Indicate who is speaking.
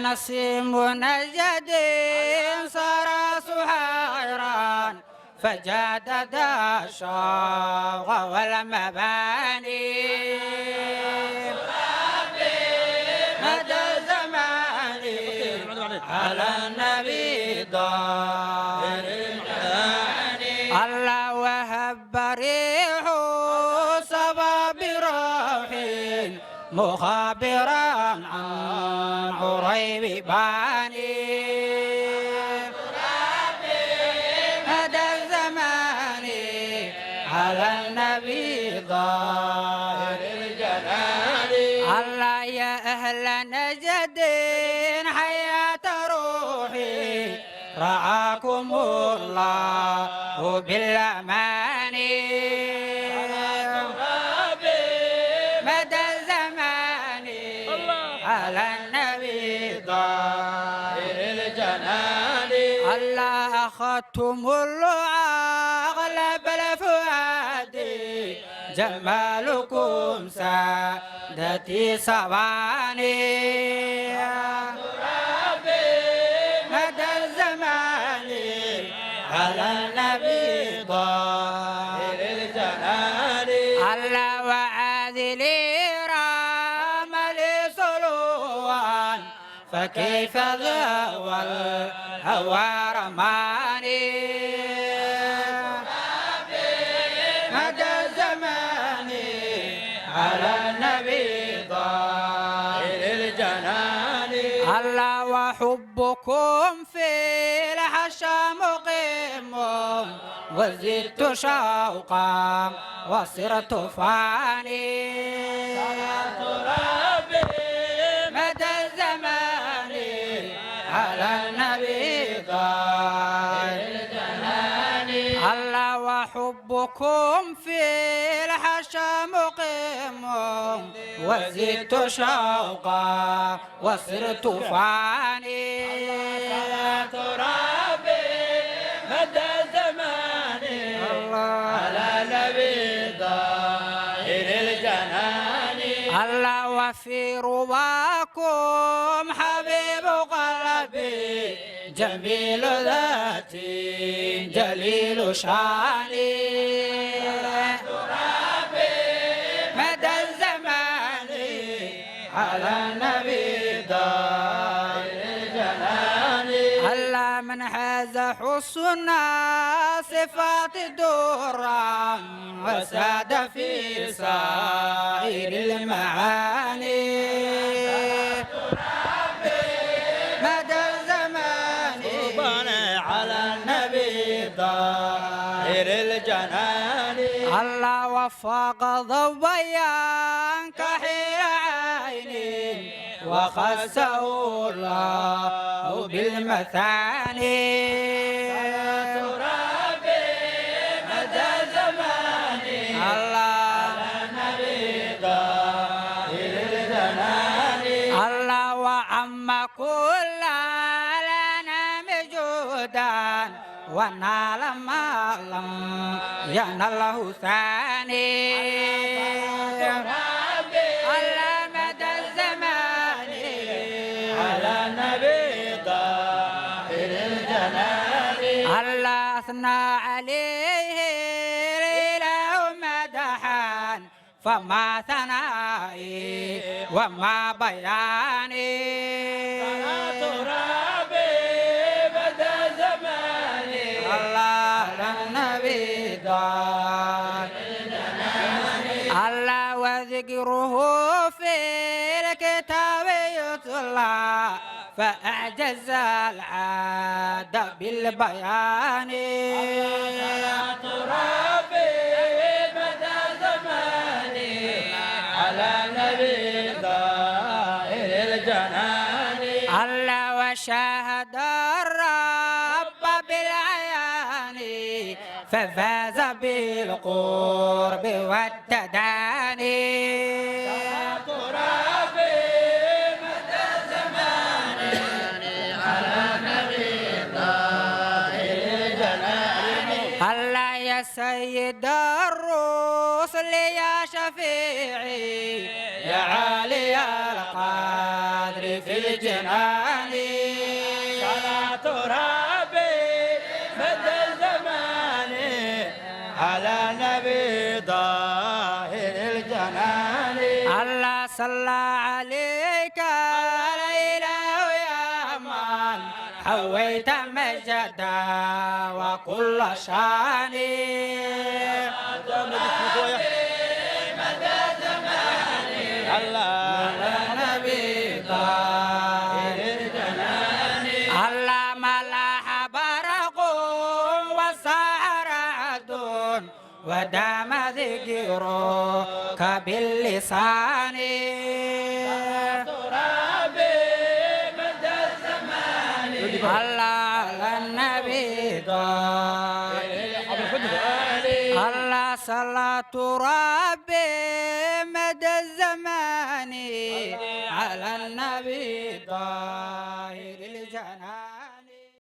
Speaker 1: النسيم نجد صار سحيران فجدد الشوق والمباني مدى الزمان على النبي ضار الله وهب ريح صبا بروحي مخابرا عن عريب باني مدى الزمان على النبي ظاهر الجلال الله يا أهل نجد حياة روحي رعاكم الله بالأمان مدى الزمان على النبي ظاهر الجلال الله أخذتم الأغلب الفؤاد جمالكم سادتي صواني مدى الزمان على النبي ظاهر الجلال الله وعاذلي رام لي صلوان فكيف ذا والهوى رماني مدى الزمان على النبي ظاهر الجلال الله وحبكم في الحشا مقيم وزدت شوقا وصرت فاني مدى الزمان على النبي ظاهر الجلال الله وحبكم في الحشا مقيم وزدت شوقا وصرت فاني مدى الزمان على نبي ظاهر الجنان الله وفي رواكم حبيب قلبي جميل ذاتي جليل شاني مدى الزمان على النبي ظاهر الجلال الله من حاز حسن صفات درا وساد في سائر المعاني مدى الزمان على النبي ظاهر الجنان الله وفق ضويا كحيل عيني وخسه الله بالمثاني مدى الزمان الله النبي ظاهر الجنان الله وعم كل الانام جودا ونال ما لم ينله ثاني على مدى الزمان على النبي ظاهر الجلال الله أثنى عليه الإله مدحا فما ثنائي وما بياني الله وذكره في الكتاب يتلى فأعجز العادة بالبيان ربي مدى زماني على نبي ظاهر الجنان الله وشاهد الرب بالعيان ففاز بالقرب والتداني سيد الرسل يا شفيعي يا عالي القدر في الجنان حويت مجدا وكل شان
Speaker 2: الله
Speaker 1: نبي الله ملاح برق وسهرة ودام ذكرك باللسان ترابي مدى الزمان الله على النبي الله صلاة ربي مدى الزمان على النبي طاهر الجنان